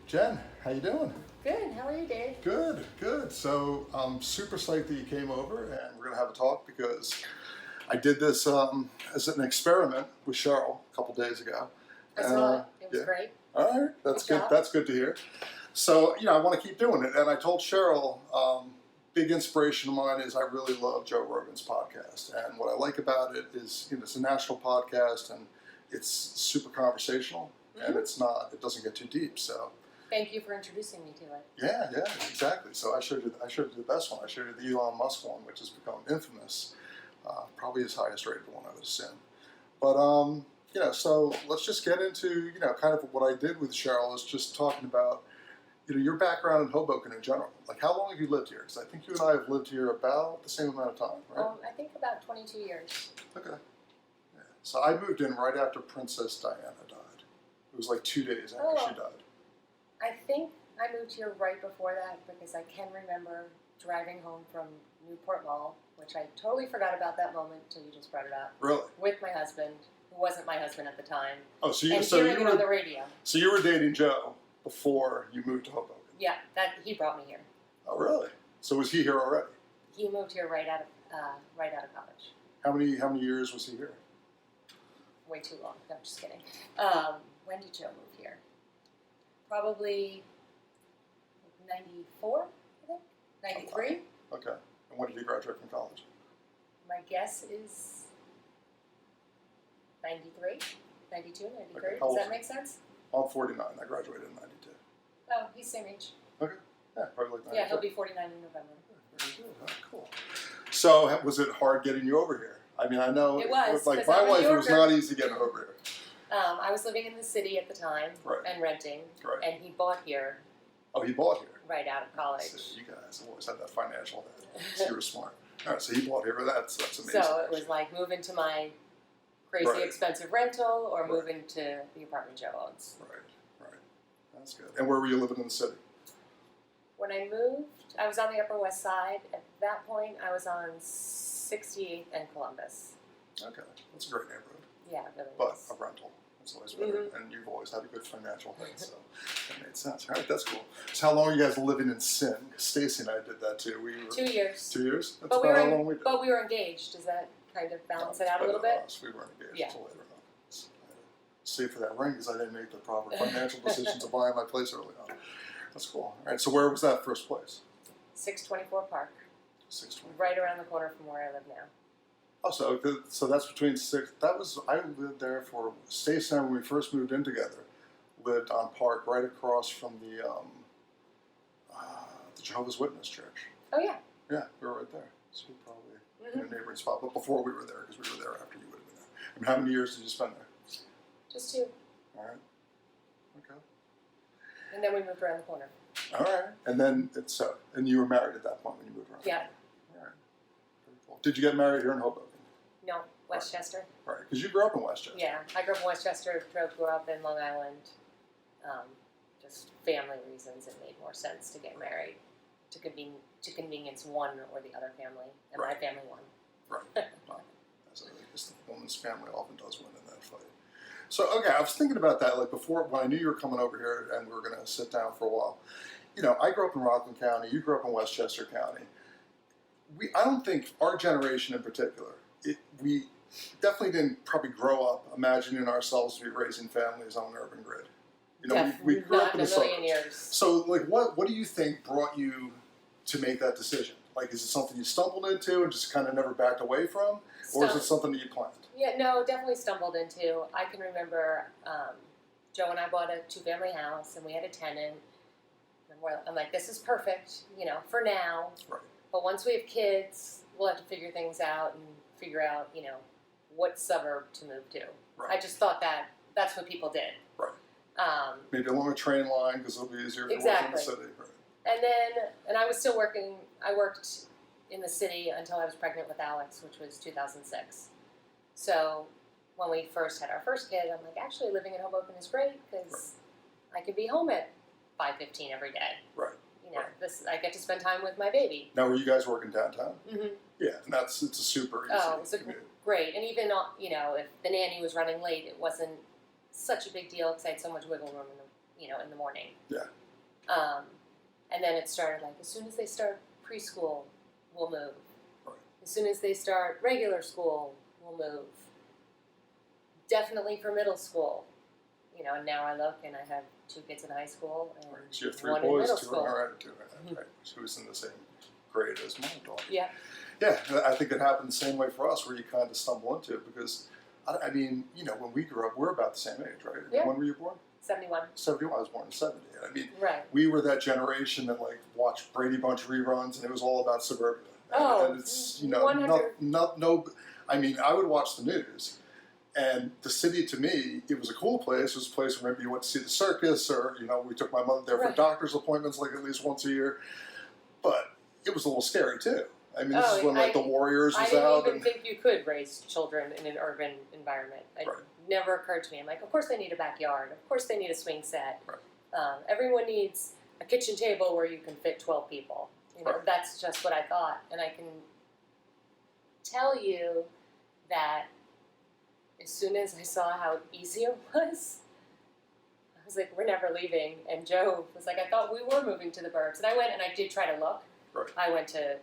Jen, how you doing? Good. How are you, Dave? Good, good. So I'm super psyched that you came over, and we're gonna have a talk because I did this as an experiment with Cheryl a couple days ago. I saw it. It was great. All right, that's Good good. job. That's good to hear. So I want to keep doing it, and I told Cheryl. Big inspiration of mine is I really love Joe Rogan's podcast, and what I like about it is it's a national podcast, and it's super conversational, and it doesn't get too deep. So thank you for introducing me to it. yeah, exactly. So I showed you the best one. I showed you the Elon Musk one, which has become infamous, probably his highest rated one, I would assume. But so let's just get into kind of what I did with Cheryl is just talking about your background in Hoboken in general. Like, how long have you lived here? Because I think you and I have lived here about the same amount of time, right? I think about 22 years. Okay. Yeah. So I moved in right after Princess Diana died. It was like 2 days after she died. I think I moved here right before that because I can remember driving home from Newport Mall, which I totally forgot about that moment until you just brought it up. Really? With my husband, who wasn't my husband at the time. Oh, so you hearing it on the radio. So you were dating Joe before you moved to Hoboken? Yeah, he brought me here. Oh, really? So was he here already? He moved here right out of college. How many years was he here? Way too long. No, I'm just kidding. When did Joe move here? Probably 94, I think. 93. Okay. And when did he graduate from college? My guess is 93, 92, 93. Okay. Does that make sense? I'm 49. I graduated in 92. Oh, he's same age. Okay. Yeah, probably like 92. Yeah, he'll be 49 in November. Very good. Oh, cool. So was it hard getting you over here? I mean, I know it was. Like my wife, it was not easy getting over here. I was living in the city at the time and renting, and he bought here. Oh, he bought here? Right out of college. So you guys always had that financial head. So you were smart. All right, so he bought here. That's amazing. So it was like move into my crazy expensive rental or move into the apartment Joe owns. Right. That's good. And where were you living in the city? When I moved, I was on the Upper West Side. At that point, I was on 68th and Columbus. Okay, that's a great neighborhood. Yeah, it really but is. A rental is always better, and you've always had a good financial head, so that made sense. All right, that's cool. So how long are you guys living in sin? Stacy and I did that too. 2 years. 2 years? That's about how long we did. But we were engaged. Does that kind of balance it out a little bit? We weren't engaged until later on. Save for that ring because I didn't make the proper financial decision to buy my place early on. That's cool. All right, so where was that first place? 624 Park. 624. Right around the corner from where I live now. Oh, so that's between six. I lived there for Stacy and I, when we first moved in together. Lived on Park, right across from the Jehovah's Witness Church. Oh yeah. Yeah, we were right there. So we probably in a neighboring spot, but before we were there, because we were there after you would have been there. I mean, how many years did you spend there? Just 2. All right. Okay. And then we moved around the corner. All right. And then and you were married at that point when you moved around. Yeah. All right. Pretty cool. Did you get married here in Hoboken? No, Westchester. Right, because you grew up in Westchester. Yeah, I grew up in Westchester. Grew up in Long Island. Just family reasons, it made more sense to get married to convenience one or the other family, and my family won. Right. Well, the woman's family often does win in that fight. So, okay, I was thinking about that, like before, when I knew you were coming over here and we were going to sit down for a while. I grew up in Rockland County, you grew up in Westchester County. I don't think, our generation in particular, we definitely didn't probably grow up imagining ourselves to be raising families on an urban grid. We grew up in the suburbs. Years. So, like, what do you think brought you to make that decision? Like, is it something you stumbled into and just kind of never backed away from? Or is it something that you planned? Yeah, no, definitely stumbled into. I can remember Joe and I bought a 2-family house, and we had a tenant. And I'm like, this is perfect, for now. Right. But once we have kids, we'll have to figure things out and figure out, what suburb to move to. Right. I just thought that's what people did. Right. Maybe along a train line because it'll be easier to work in the city. Right. And I was still working. I worked in the city until I was pregnant with Alex, which was 2006. So when we first had our first kid, I'm like, actually living in Hoboken is great because I could be home at 5:15 every day. Right. I get to spend time with my baby. Now, were you guys working downtown? Mm-hmm. Yeah, and it's a super easy commute. Great. And even, if the nanny was running late, it wasn't such a big deal because I had so much wiggle room in the morning. Yeah. And then it started like, as soon as they start preschool, we'll move. Right. As soon as they start regular school, we'll move. Definitely for middle school. And now I look and I have 2 kids in high school and Right. So you have 3 one in boys, middle 2 school. two. Right. She was in the same grade as my daughter. Yeah. Yeah, I think it happened the same way for us, where you kind of stumble into it because, I mean, when we grew up, we're about the same age, right? Yeah. When were you born? 71. 71. I was born in 70. I mean, Right. we were that generation that watched Brady Bunch reruns, and it was all about suburbia. And it's 100. no. I mean, I would watch the news, and the city to me, it was a cool place. It was a place where maybe you went to see the circus, or we took my mother there for Right. doctor's appointments, at least once a year. But it was a little scary too. I mean, this is when the Warriors was I out. didn't even think you could raise children in an urban environment. It Right. never occurred to me. I'm like, of course they need a backyard. Of course they need a swing set. Right. Everyone needs a kitchen table where you can fit 12 people. Right. That's just what I thought. And I can tell you that as soon as I saw how easy it was, I was like, we're never leaving. And Joe was like, I thought we were moving to the burbs. And I went and I did try to look. Right. I went to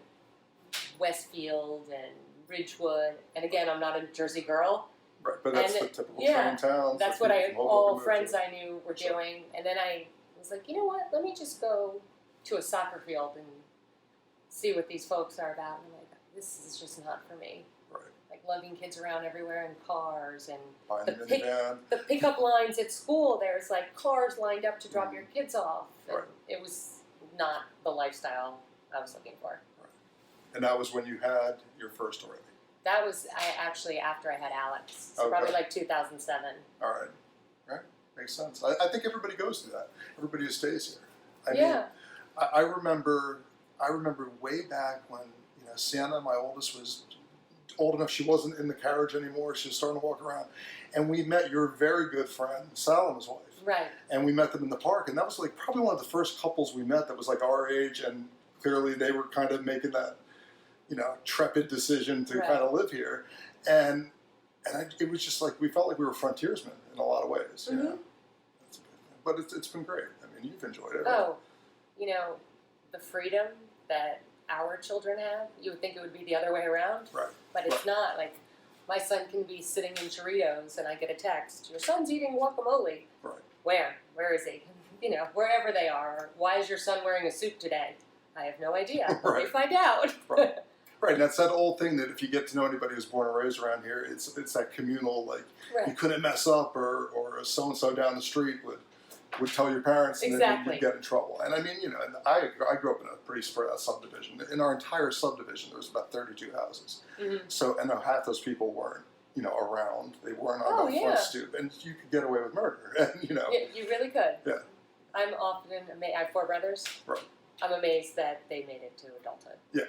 Westfield and Ridgewood. And again, I'm not a Jersey girl. Right, but that's And the typical yeah, train towns. That's that what people from Hoboken all move friends to. I knew were Sure. doing. And then I was like, you know what? Let me just go to a soccer field and see what these folks are about. And I'm like, this is just not for me. Right. Like lugging kids around everywhere in cars and Buying the a minivan. the pickup lines at school. There's like cars lined up to drop your kids off. And Right. it was not the lifestyle I was looking for. And that was when you had your first already. That was actually after I had Alex. So Okay. probably like 2007. All right. Right. Makes sense. I think everybody goes through that. Everybody who stays here. I mean, Yeah. I remember way back when Sienna, my oldest, was old enough. She wasn't in the carriage anymore. She was starting to walk around, and we met your very good friend Sal and his wife. Right. And we met them in the park, and that was probably one of the first couples we met that was our age, and clearly they were kind of making that trepid decision to Right. kind of live here, and it was just we felt like we were frontiersmen in a lot of ways. Mm-hmm. That's a good thing. But it's been great. I mean, you've enjoyed it. Oh, the freedom that our children have, you would think it would be the other way around. Right. But it's not. Like, my son can be sitting in Choritos and I get a text, your son's eating guacamole. Right. Where? Where is he? Wherever they are. Why is your son wearing a suit today? I have no idea. Let me Right. find out. Right. Right, and that's that old thing that if you get to know anybody who's born and raised around here, it's that communal, you Right. couldn't mess up, or so-and-so down the street would tell your parents, and then Exactly. you'd get in trouble. And I mean, and I grew up in a pretty spread out subdivision. In our entire subdivision, there was about 32 houses. Mm-hmm. So, and half those people weren't, around. They weren't on Oh, the yeah. front stoop, and you could get away with murder. And You really could. Yeah. I'm often amazed. I have 4 brothers. Right. I'm amazed that they made it to adulthood. Yeah.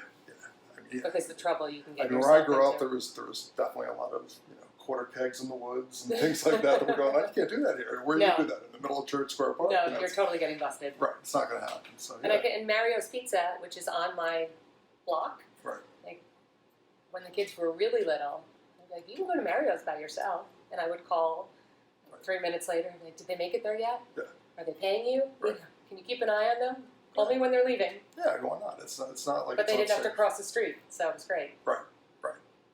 I mean, Because the trouble you can get I mean, yourself where I grew up, into. there was definitely a lot of quarter kegs in the woods and things like that. That were going, I can't do that here. Where do you No. do that in the middle of Church Square Park? No, it's- you're totally getting busted. right. It's not going to happen. So And and Mario's Pizza, which is on my block. Right. Like, when the kids were really little, I'd be like, you can go to Mario's by yourself. And I would call Right. 3 minutes later and be like, did they make it there yet? Yeah. Are they paying you? Right. Can you keep an eye on them? Call me when they're leaving. Yeah, why not? It's not like But it's they didn't have to unsafe. cross the street, so it was great. Right.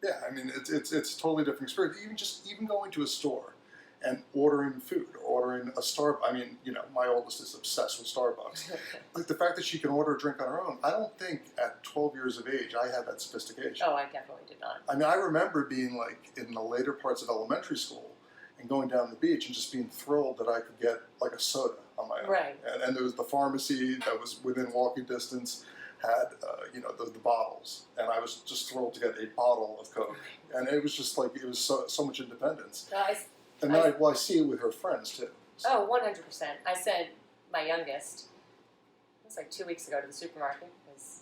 Yeah, I mean, it's a totally different experience. Even going to a store and ordering food, ordering a Starbucks. I mean, my oldest is obsessed with Starbucks. Like the fact that she can order a drink on her own. I don't think at 12 years of age I had that sophistication. Oh, I definitely did not. I mean, I remember being in the later parts of elementary school and going down the beach and just being thrilled that I could get a soda on my own. Right. And there was the pharmacy that was within walking distance had the bottles, and I was just thrilled to get a bottle of Coke, and it was just it was so much independence. And then I see it with her friends too. So. Oh, 100%. I sent my youngest, it was 2 weeks ago, to the supermarket because,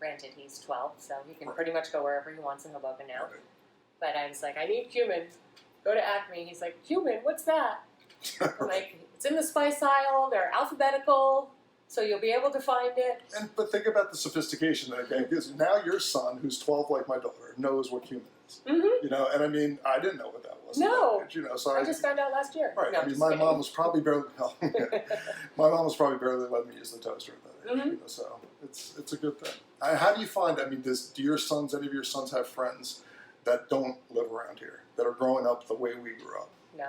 granted, he's 12, so he can Right. pretty much go wherever he wants in Hoboken now. Right. But I was like, I need cumin. Go to Acme. He's like, cumin, what's that? I'm like, it's in the spice aisle. They're alphabetical, so you'll be able to find it. But think about the sophistication that it gives. Now your son, who's 12 like my daughter, knows what cumin is. Mm-hmm. You know, and I mean, I didn't know what that was. No. At that age, you know, so I just found out last year. Right. No, I mean, just my kidding. mom was probably barely. My mom was probably barely letting me use the toaster at that age. Mm-hmm. You know, so it's a good thing. How do you find? I mean, do your sons? Any of your sons have friends that don't live around here, that are growing up the way we grew up? No.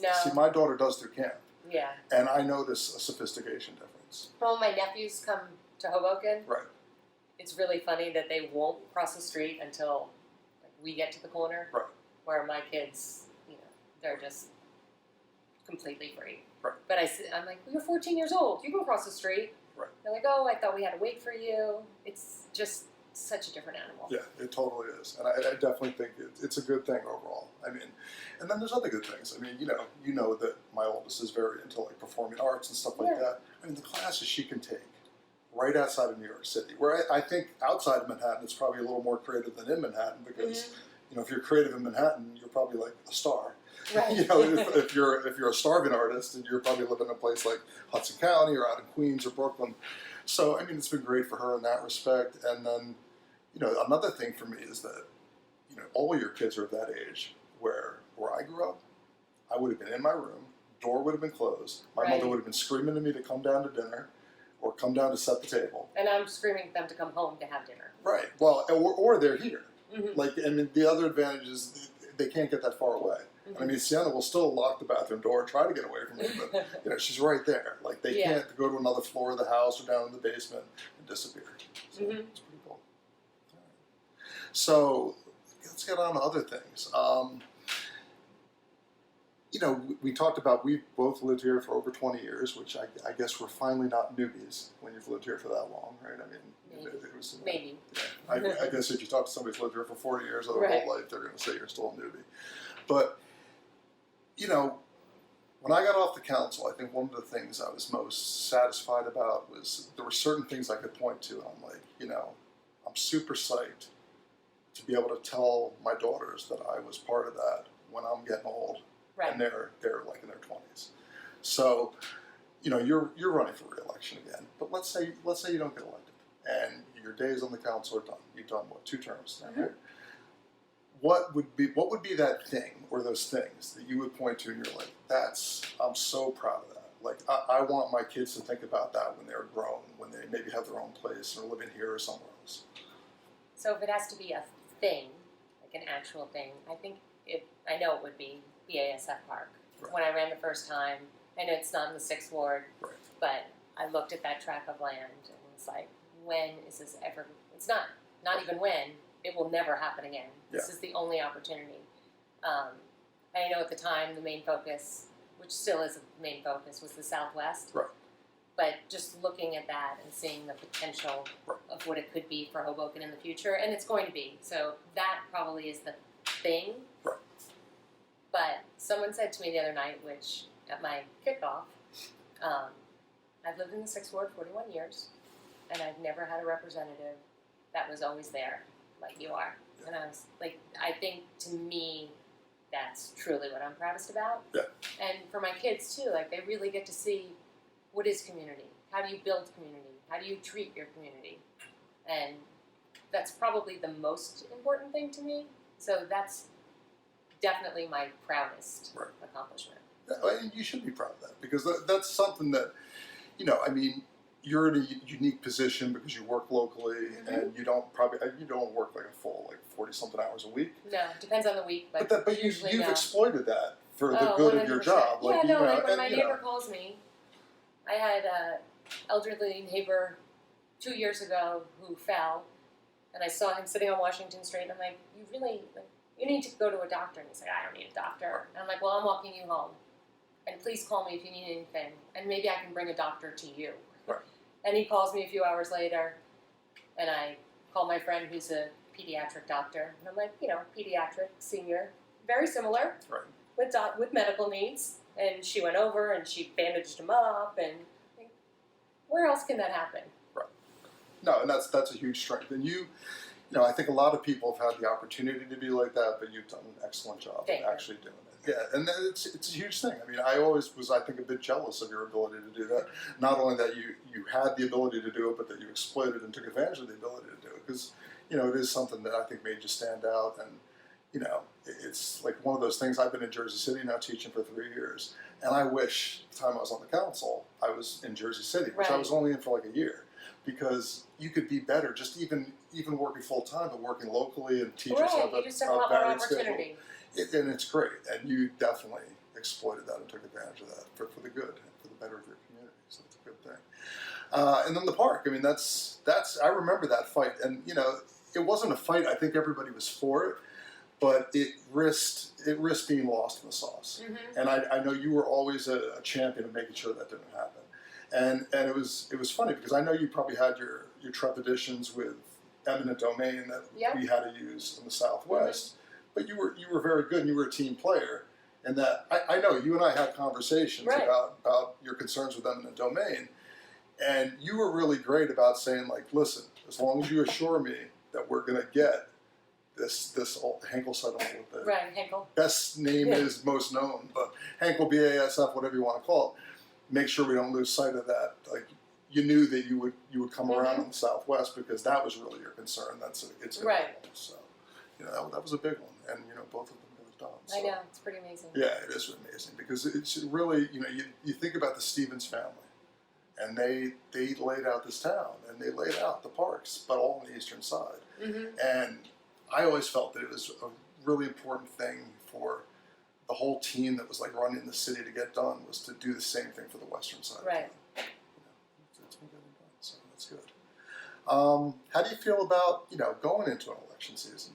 No. See, my daughter does through camp, Yeah. and I notice a sophistication difference. Well, my nephews come to Hoboken. Right. It's really funny that they won't cross the street until like, we get to the corner. Right. Where my kids, you know, they're just completely free. Right. But I'm like, well, you're 14 years old. You can cross the street. Right. They're like, oh, I thought we had to wait for you. It's just such a different animal. Yeah, it totally is, and I definitely think it's a good thing overall. I mean, and then there's other good things. I mean, you know that my oldest is very into like performing arts and stuff like Yeah. that. I mean, the classes she can take right outside of New York City, where I think outside of Manhattan it's probably a little more creative than in Manhattan because you know if you're creative in Manhattan, you're probably like a star. Right. You know, if you're a starving artist, and you're probably living in a place like Hudson County or out in Queens or Brooklyn. So I mean, it's been great for her in that respect. And then, you know, another thing for me is that, you know, all your kids are of that age where I grew up, I would have been in my room, door would have been closed, my mother would have been screaming to me to come down to dinner, or come down to set the table. And I'm screaming at them to come home to have dinner. Right. Well, or they're here. Mm-hmm. Like, I mean, the other advantage is they can't get that far away. Mm-hmm. I mean, Sienna will still lock the bathroom door, try to get away from me, but you know, she's right there. Like they can't go to another floor of the house or down in the basement and disappear. So it's pretty cool. All right. So let's get on to other things. You know, we talked about we've both lived here for over 20 years, which I guess we're finally not newbies when you've lived here for that long, right? I mean, it was maybe. Yeah, I guess if you talk to somebody who's lived here for 40 years or their whole life, they're going to say you're still a newbie. But you know, when I got off the council, I think one of the things I was most satisfied about was there were certain things I could point to. And I'm like, you know, I'm super psyched to be able to tell my daughters that I was part of that when I'm getting old, and they're like in their 20s. So, you know, you're running for re-election again. But let's say you don't get elected, and your days on the council are done. You've done what, 2 terms now, right? What would be that thing or those things that you would point to and you're like, I'm so proud of that. Like, I want my kids to think about that when they're grown, when they maybe have their own place or living here or somewhere else. So if it has to be a thing, like an actual thing, I know it would be BASF Park. Right. When I ran the first time, I know it's not in the 6th Ward, but I looked at that tract of land and was like, when is this ever, it's not even when, it will never happen again. This is the only opportunity. I know at the time the main focus, which still is a main focus, was the Southwest. Right. But just looking at that and seeing the potential of what it could be for Hoboken in the future, and it's going to be. So that probably is the thing. Right. But someone said to me the other night, which at my kickoff, I've lived in the 6th Ward 41 years, and I've never had a representative that was always there like you are. And I was like, I think to me, that's truly what I'm proudest about. Yeah. And for my kids too, like they really get to see what is community? How do you build community? How do you treat your community? And that's probably the most important thing to me. So that's definitely my proudest accomplishment. Yeah, and you should be proud of that because that's something that, you know, I mean, you're in a unique position because you work locally and you don't work like a full 40-something hours a week. No, depends on the week, but you've exploited that for the good 100%. Of your job. Yeah, like, like when my neighbor calls me, I had an elderly neighbor 2 years ago who fell, and I saw him sitting on Washington Street, and I'm like, you need to go to a doctor. And he's like, I don't need a doctor. And I'm like, well, I'm walking you home, and please call me if you need anything, and maybe I can bring a doctor to you. Right. And he calls me a few hours later, and I call my friend who's a pediatric doctor, and I'm like, pediatric, senior, very similar, with medical needs. And she went over and she bandaged him up, and like, where else can that happen? Right. No, and that's a huge strength. And you know, I think a lot of people have had the opportunity to be like that, but you've done an excellent job of actually doing it. Yeah, and it's a huge thing. I mean, I always was, I think, a bit jealous of your ability to do that. Not only that you had the ability to do it, but that you exploited and took advantage of the ability to do it. Because, you know, it is something that I think made you stand out. And, you know, it's like one of those things. I've been in Jersey City now teaching for 3 years. And I wish the time I was on the council, I was in Jersey City, which I was only in for like a year. Because you could be better, just even working full time, but working locally and teaching you just have a lot more opportunity. And it's great, and you definitely exploited that and took advantage of that for the good, for the better of your community. So it's a good thing. And then the park. I mean, that's. I remember that fight, and you know, it wasn't a fight. I think everybody was for it, but it risked being lost in the sauce. Mm-hmm. And I know you were always a champion of making sure that didn't happen. And it was funny because I know you probably had your trepidations with eminent domain that we had to use in the Southwest, but you were very good and you were a team player. And that I know you and I had conversations about your concerns with eminent domain, and you were really great about saying like, listen, as long as you assure me that we're going to get this Henkel settlement with the Henkel. Best name is most known, but Henkel BASF, whatever you want to call it. Make sure we don't lose sight of that. Like you knew that you would come around in the Southwest because that was really your concern. It's gonna happen. So you know that was a big one, and you know both of them got it done. So. I know, it's pretty amazing. Yeah, it is amazing because it's really, you know, you think about the Stevens family, and they laid out this town and they laid out the parks, but all on the eastern side. Mm-hmm. And I always felt that it was a really important thing for the whole team that was like running the city to get done was to do the same thing for the western side. Right. You know, it's been getting done, so that's good. How do you feel about, you know, going into an election season?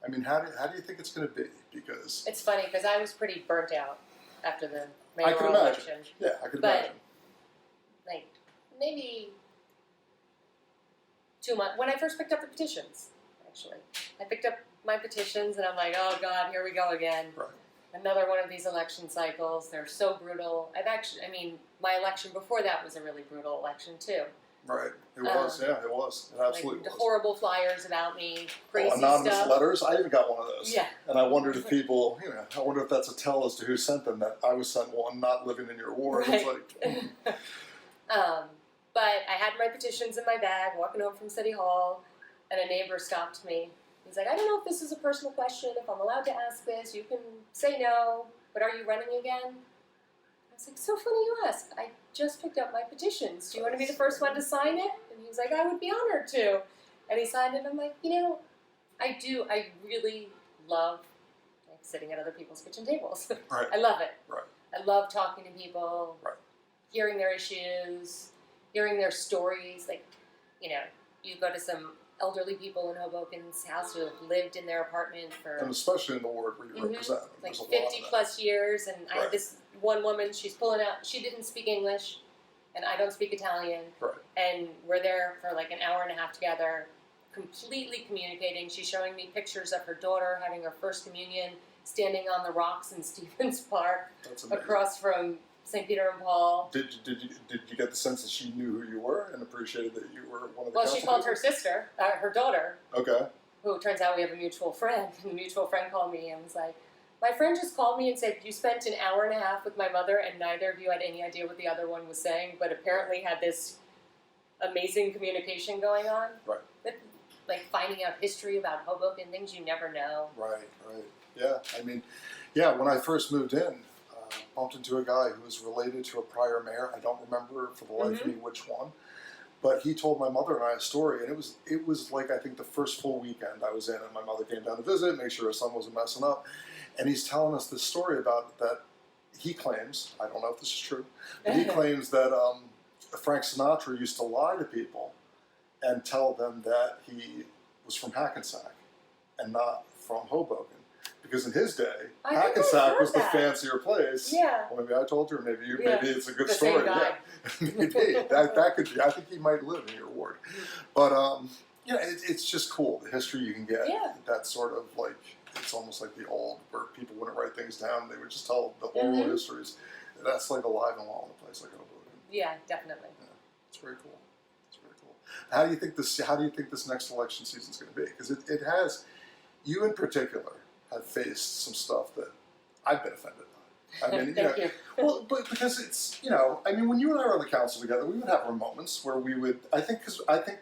I mean, how do you think it's going to be? Because it's funny because I was pretty burnt out after the mayoral I could imagine. election. Yeah, I could imagine. Like maybe 2 months when I first picked up the petitions. Actually, I picked up my petitions and I'm like, oh God, here we go again. Right. Another one of these election cycles. They're so brutal. My election before that was a really brutal election too. Right. It was. Yeah, it was. It absolutely was. Horrible flyers about me, crazy anonymous stuff. letters. I even got one of those. Yeah. And I wondered if people, you know, I wonder if that's a tell as to who sent them. That I was sent one, not living in your ward. Right. It's like. But I had my petitions in my bag, walking home from City Hall, and a neighbor stopped me. He's like, I don't know if this is a personal question, if I'm allowed to ask this, you can say no, but are you running again? I was like, so funny you ask. I just picked up my petitions. Do you want to be the first one to sign it? And he was like, I would be honored to. And he signed it, and I'm like, you know, I really love like sitting at other people's kitchen tables. Right. I love it. Right. I love talking to people, right. Hearing their issues, hearing their stories. Like, you know, you go to some elderly people in Hoboken's house who have lived in their apartment for... And especially in the ward where you represent. Like 50 plus years, and I had this one woman, she's pulling out, she didn't speak English, and I don't speak Italian, and we're there for like an hour and a half together, completely communicating. She's showing me pictures of her daughter having her first communion, standing on the rocks in Stevens Park, across from St. Peter and Paul. Did you get the sense that she knew who you were and appreciated that you were one of the Well, she called her sister, her daughter. Okay. Who turns out we have a mutual friend. And the mutual friend called me and was like, my friend just called me and said, you spent an hour and a half with my mother and neither of you had any idea what the other one was saying, but apparently had this amazing communication going on. Right. Like finding out history about Hoboken, things you never know. Right. Yeah, I mean, when I first moved in, bumped into a guy who was related to a prior mayor. I don't remember for the life of me which one, but he told my mother and I a story, and it was like I think the first full weekend I was in, and my mother came down to visit, make sure her son wasn't messing up, and he's telling us this story about that. He claims, I don't know if this is true, but he claims that Frank Sinatra used to lie to people and tell them that he was from Hackensack and not from Hoboken. Because in his day, Hackensack was the fancier place. Yeah. Well, maybe I told you, or maybe you. Yeah. Maybe it's a good the story. Same guy. Yeah. Maybe that could be. I think he might live in your ward. But it's just cool the history you can get. Yeah. That sort of like it's almost like the old where people wouldn't write things down; they would just tell the oral histories. That's like alive and well in a place like Hoboken. Yeah, definitely. Yeah, it's very cool. It's very cool. How do you think this next election season is going to be? Because it has you in particular. Have faced some stuff that I've been offended by. I mean, Thank you. Well, but because it's, you know, I mean, when you and I were on the council together, we would have our moments where we would, I think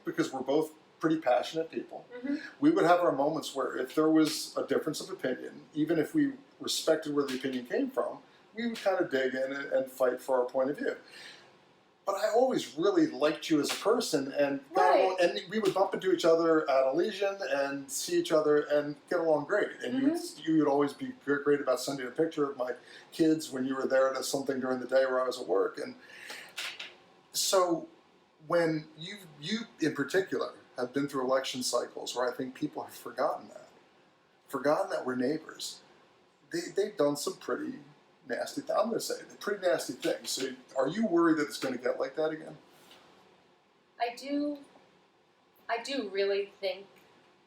because we're both pretty passionate people. Mm-hmm. We would have our moments where if there was a difference of opinion, even if we respected where the opinion came from, we would kind of dig in and fight for our point of view. But I always really liked you as a person, and Right. and we would bump into each other at Elysian and see each other and get along great. And you would always be great about sending a picture of my kids when you were there at something during the day where I was at work. And so when you in particular have been through election cycles where I think people have forgotten that we're neighbors, they've done some pretty nasty, I'm going to say, pretty nasty things. So are you worried that it's going to get like that again? I do really think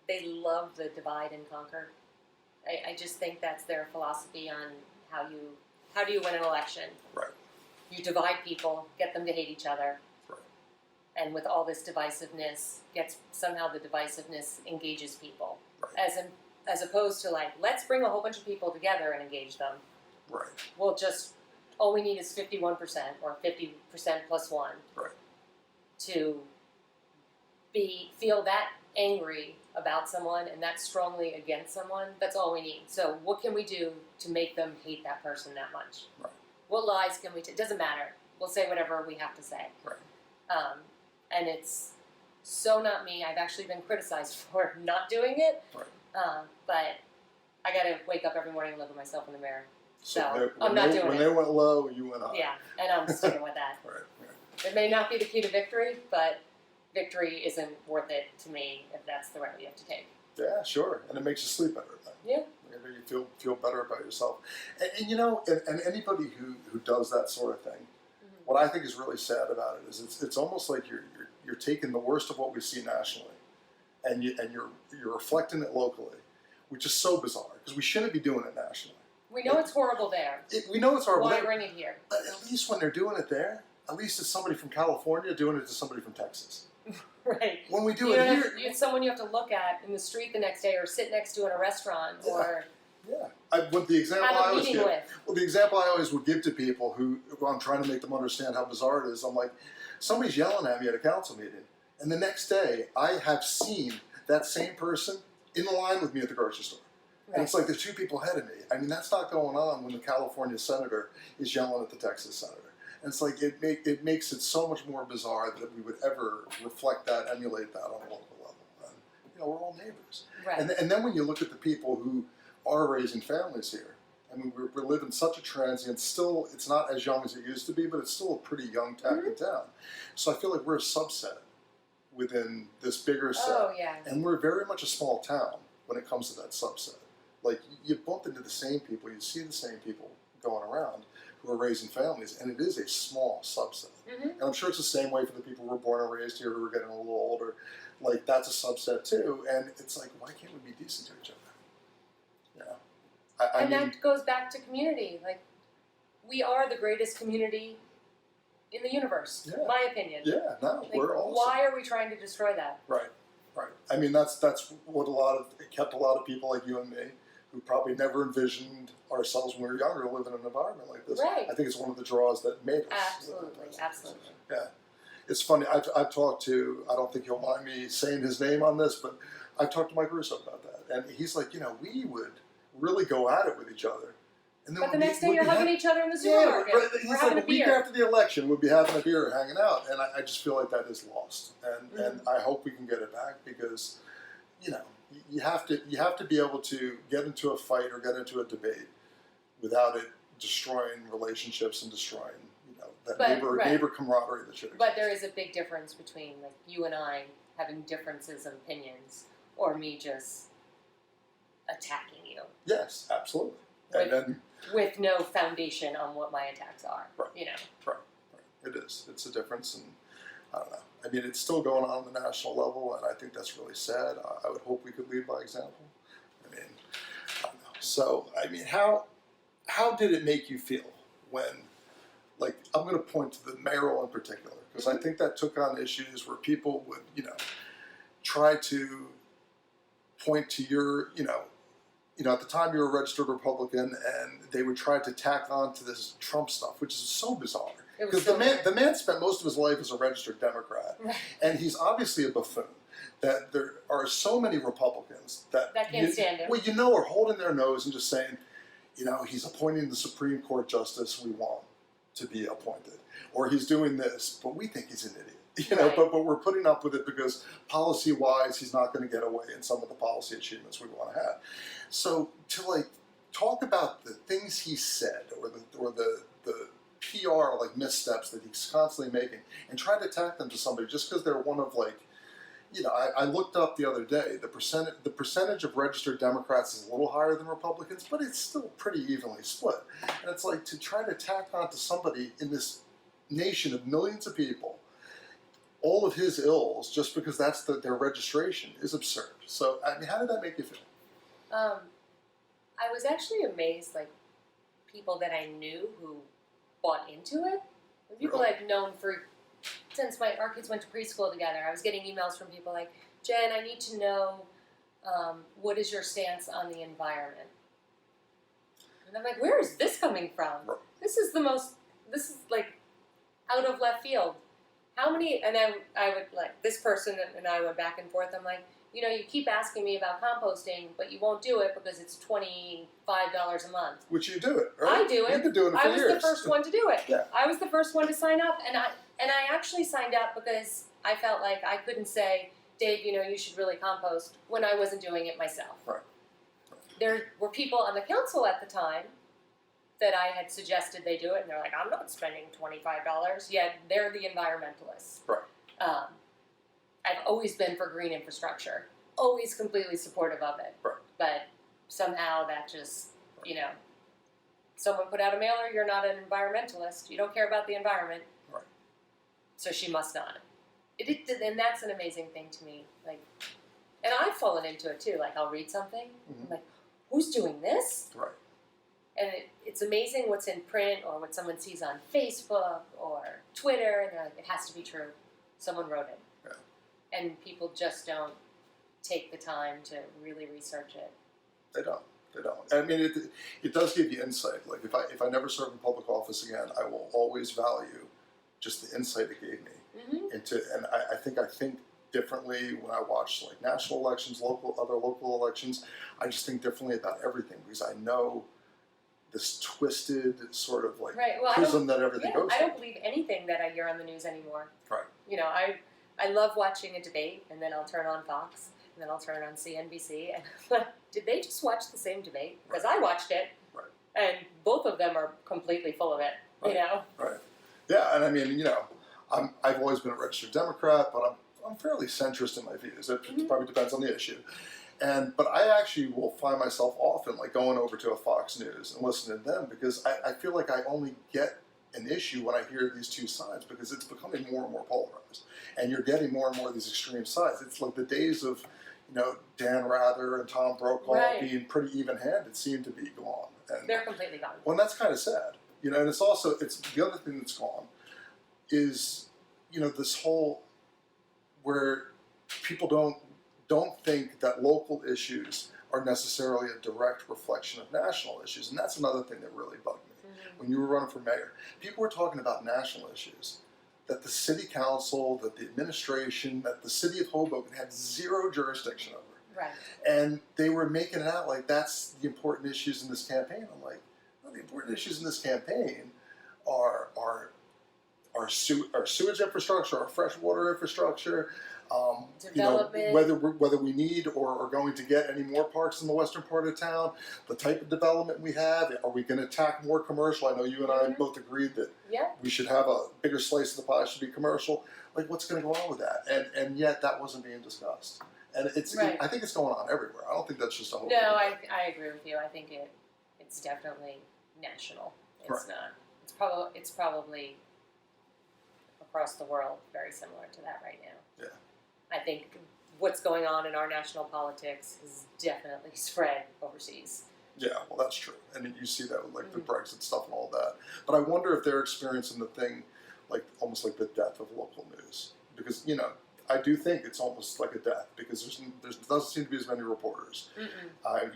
they love the divide and conquer. I just think that's their philosophy on how do you win an election. Right. You divide people, get them to hate each other. Right. And with all this divisiveness, somehow the divisiveness engages people. Right. As opposed to like, let's bring a whole bunch of people together and engage them. Right. We'll all we need is 51% or 50% plus one. Right. To feel that angry about someone and that strongly against someone. That's all we need. So what can we do to make them hate that person that much? Right. What lies can we take? Doesn't matter. We'll say whatever we have to say. Right. And it's so not me. I've actually been criticized for not doing it. Right. But I got to wake up every morning and look at myself in the mirror. So when they went low, you went high. Yeah, and I'm sticking with that. Right. It may not be the key to victory, but victory isn't worth it to me if that's the route you have to take. Yeah, sure. And it makes you sleep better then. Yeah. Maybe you feel better about yourself. And you know, and anybody who does that sort of thing, what I think is really sad about it is it's almost like you're taking the worst of what we see nationally, and you're reflecting it locally, which is so bizarre because we shouldn't be doing it nationally. We know it's horrible there. We know it's horrible. Why bring it here? But at least when they're doing it there, at least it's somebody from California doing it to somebody from Texas. Right. When we do it here, it's someone you have to look at in the street the next day, or sit next to in a restaurant, or the example have a I always meeting give. with. Well, the example I always would give to people who I'm trying to make them understand how bizarre it is. I'm like, somebody's yelling at me at a council meeting, and the next day I have seen that same person in the line with me at the grocery store. Right. And it's like there's two people ahead of me. I mean, that's not going on when the California senator is yelling at the Texas senator. And it's like it makes it so much more bizarre that we would ever reflect that, emulate that on a local level. And, you know, we're all neighbors. Right. And then when you look at the people who are raising families here, I mean, we're living such a transient. Still, it's not as young as it used to be, but it's still a pretty young tack in town. So I feel like we're a subset within this bigger set. Oh, yeah. And we're very much a small town when it comes to that subset. Like, you bump into the same people, you see the same people going around who are raising families, and it is a small subset. And I'm sure it's the same way for the people who were born and raised here who are getting a little older. Like, that's a subset too, and it's like, why can't we be decent to each other? I mean, that goes back to community. Like, we are the greatest community in the universe, in my opinion. Yeah, no, Like, we're awesome. why are we trying to destroy that? Right. I mean, that's what it kept a lot of people like you and me, who probably never envisioned ourselves when we were younger, live in an environment like this. Right. I think it's one of the draws that made us. Absolutely. Yeah. It's funny, I've talked to, I don't think you'll mind me saying his name on this, but I've talked to Mike Russo about that. And he's like, you know, we would really go at it with each other. And then But the next day you're hugging each other in the supermarket. He's We're like, having a a week beer. after the election, we'd be having a beer, hanging out. And I just feel like that is lost. And I hope we can get it back because, you know, you have to be able to get into a fight or get into a debate without it destroying relationships and destroying, you know, that neighbor camaraderie that should exist. But there is a big difference between like you and I having differences of opinions, or me just attacking you. Yes, absolutely. With no foundation on what my attacks are. Right. You know. Right. It is. It's a difference, and I don't know. I mean, it's still going on the national level, and I think that's really sad. I would hope we could lead by example. I mean, I don't know. So, I mean, how did it make you feel when, like, I'm going to point to the mayoral in particular, because I think that took on issues where people would, you know, try to point to your, you know, at the time you were a registered Republican, and they would try to tack on to this Trump stuff, which is so bizarre. Because the man spent most of his life as a registered Democrat, and he's obviously a buffoon. that there are so many Republicans that can't stand him. Well, are holding their nose and just saying, he's appointing the Supreme Court justice we want to be appointed, or he's doing this, but we think he's an idiot. Right. But we're putting up with it because policy-wise, he's not going to get away in some of the policy achievements we want to have. So to talk about the things he said, or the PR missteps that he's constantly making, and try to attack them to somebody just because they're one of I looked up the other day the percentage of registered Democrats is a little higher than Republicans, but it's still pretty evenly split. And it's to try to tack onto somebody in this nation of millions of people all of his ills just because that's their registration is absurd. So, how did that make you feel? I was actually amazed, people that I knew who bought into it. People Really? I've known since our kids went to preschool together. I was getting emails from people like, Jen, I need to know, what is your stance on the environment? And I'm like, where is this coming from? Right. This is out of left field. How many, and I would this person and I went back and forth. I'm like, you keep asking me about composting, but you won't do it because it's $25 a month. Which you do it, right? I do it. You've been doing it for I was years. the first one to do it. Yeah. I was the first one to sign up, and I actually signed up because I felt like I couldn't say, Dave, you should really compost when I wasn't doing it myself. Right. There were people on the council at the time that I had suggested they do it, and they're like, I'm not spending $25. Yet they're the environmentalists. Right. I've always been for green infrastructure, always completely supportive of it. Right. But somehow that just, someone put out a mailer, you're not an environmentalist, you don't care about the environment, right. So she must not. And that's an amazing thing to me. And I've fallen into it too. I'll read something, I'm like, who's doing this? Right. And it's amazing what's in print or what someone sees on Facebook or Twitter, and they're like, it has to be true. Someone wrote it. Yeah. And people just don't take the time to really research it. They don't. I mean, it does give you insight. If I never serve in public office again, I will always value just the insight it gave me and I think differently when I watch national elections, other local elections. I just think differently about everything because I know this twisted sort of prism that everything goes I through. don't believe anything that I hear on the news anymore. Right. I love watching a debate, and then I'll turn on Fox, and then I'll turn on CNBC, and I'm like, did they just watch the same debate? Because I watched it, and both of them are completely full of it, Right. Yeah, and I mean, I've always been a registered Democrat, but I'm fairly centrist in my views. It probably depends on the issue. But I actually will find myself often going over to a Fox News and listening to them because I feel like I only get an issue when I hear these two sides because it's becoming more and more polarized. And you're getting more and more of these extreme sides. It's like the days of, Dan Rather and Tom Brokaw being pretty even-handed seem to be gone. And, they're completely gone. Well, that's kind of sad. And it's the other thing that's gone is, this whole where people don't think that local issues are necessarily a direct reflection of national issues. And that's another thing that really bugged me. When you were running for mayor, people were talking about national issues that the city council, that the administration, that the city of Hoboken had zero jurisdiction over. Right. And they were making it out like that's the important issues in this campaign. I'm like, no, the important issues in this campaign are sewage infrastructure, our freshwater infrastructure, development. Whether we need or are going to get any more parks in the western part of town, the type of development we have, are we going to attack more commercial? I know you and I both agreed that we should have a bigger slice of the pie should be commercial. What's going to go on with that? And yet that wasn't being discussed. And I think it's going on everywhere. I don't think that's just a whole. No, I agree with you. I think it's definitely national. It's not. It's probably across the world very similar to that right now. Yeah. I think what's going on in our national politics is definitely spread overseas. Yeah, well, that's true. And you see that with the Brexit stuff and all that. But I wonder if they're experiencing the thing almost like the death of local news. Because, I do think it's almost like a death because there doesn't seem to be as many reporters.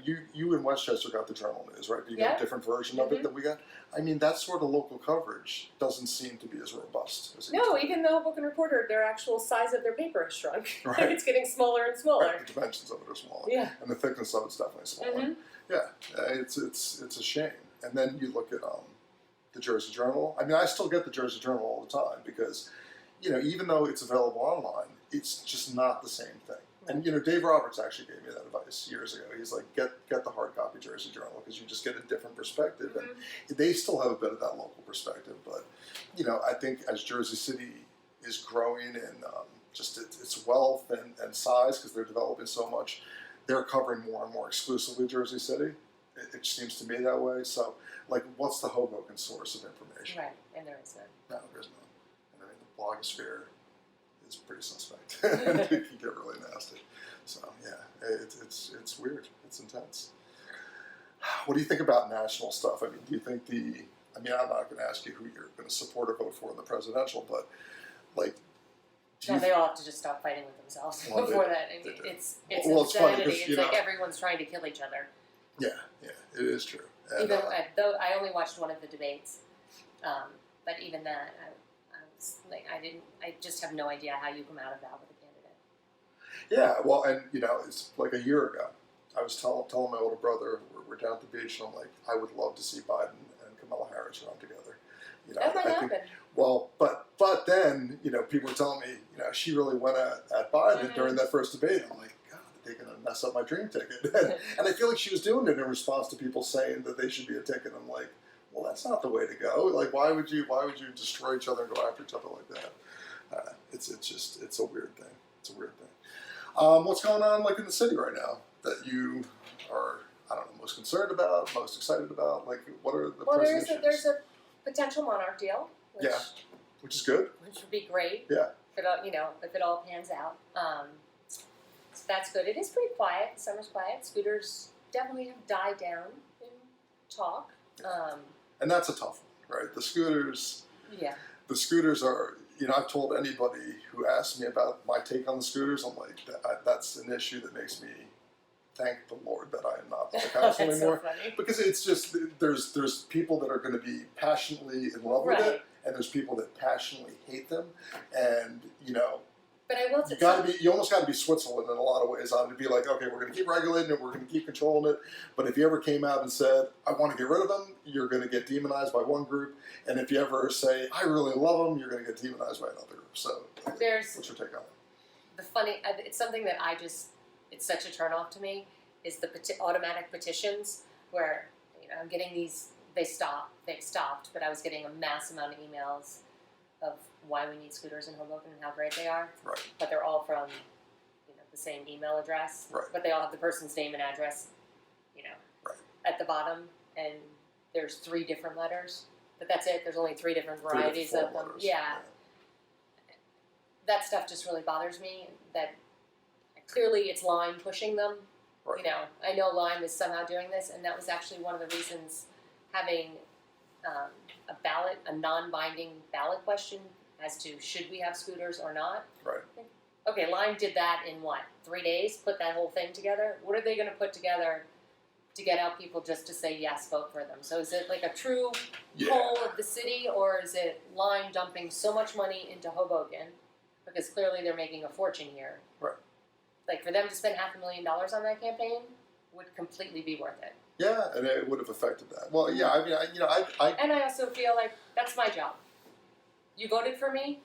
You in Westchester got the Journal News, right? You got a different version of it that we got. I mean, that sort of local coverage doesn't seem to be as robust as it used to be. Even the Hoboken Reporter, their actual size of their paper has shrunk. Right. It's getting smaller and smaller. Right, the dimensions of it are smaller. Yeah. And the thickness of it's definitely smaller. Yeah, it's a shame. And then you look at the Jersey Journal. I mean, I still get the Jersey Journal all the time because, even though it's available online, it's just not the same thing. And Dave Roberts actually gave me that advice years ago. He's like, get the hard copy Jersey Journal because you just get a different perspective, and they still have a bit of that local perspective. But I think as Jersey City is growing in just its wealth and size because they're developing so much, they're covering more and more exclusively Jersey City. It seems to me that way. So, like, what's the Hoboken source of information? Right, and there is none. No, there's none. And I mean, the blogosphere is pretty suspect. It can get really nasty. So, yeah, it's weird. It's intense. What do you think about national stuff? I mean, do you think I'm not going to ask you who you're going to support or vote for in the presidential, but, like, they all have to just stop fighting with themselves before that. I mean, it's funny insanity. It's like everyone's trying to kill each other. Yeah, it is true. And, even though I only watched one of the debates, but even that, I was like, I just have no idea how you come out of that with a candidate. Yeah, well, and it's like a year ago. I was telling my older brother we're down at the beach, and I'm like, I would love to see Biden and Kamala Harris run together. That might happen. Well, but then people were telling me she really went at Biden during that first debate. I'm like, God, they're going to mess up my dream ticket. And I feel like she was doing it in response to people saying that they should be a ticket. I'm like, well, that's not the way to go. Like, why would you destroy each other and go after each other like that? It's a weird thing. It's a weird thing. What's going on like in the city right now that you are, I don't know, most concerned about, most excited about? Like, what are the pressing issues? There's a potential Monarch deal. Which is good. Which would be great. Yeah. If it all pans out. So that's good. It is pretty quiet. Summer's quiet. Scooters definitely have died down in talk. And that's a tough one, right? The scooters. Yeah. The scooters are. I've told anybody who asks me about my take on the scooters, I'm like, that's an issue that makes me thank the Lord that I am not on the council anymore. So funny. Because it's just there's people that are going to be passionately in love with it, and there's people that passionately hate them, and But I will say, you almost got to be Switzerland in a lot of ways on to be like, okay, we're going to keep regulating it, we're going to keep controlling it, but if you ever came out and said, I want to get rid of them, you're going to get demonized by one group, and if you ever say, I really love them, you're going to get demonized by another group. So, what's your take on it? It's something that it's such a turnoff to me, is the automatic petitions where, I'm getting these, they've stopped, but I was getting a mass amount of emails of why we need scooters in Hoboken and how great they are. Right. But they're all from, the same email address. Right. But they all have the person's name and address, at the bottom, and there's 3 different letters. But that's it. There's only 3 different varieties of them. Yeah. That stuff just really bothers me. That clearly it's Lime pushing them. Right. I know Lime is somehow doing this, and that was actually one of the reasons having a non-binding ballot question as to should we have scooters or not. Right. Okay, Lime did that in 3 days? Put that whole thing together? What are they going to put together to get out people just to say yes, vote for them? So is it like a true poll of the city, or is it Lime dumping so much money into Hoboken, because clearly they're making a fortune here? Right. Like, for them to spend $500,000 on that campaign would completely be worth it. Yeah, and it would have affected that. Well, yeah, I mean, I And I also feel like that's my job. You voted for me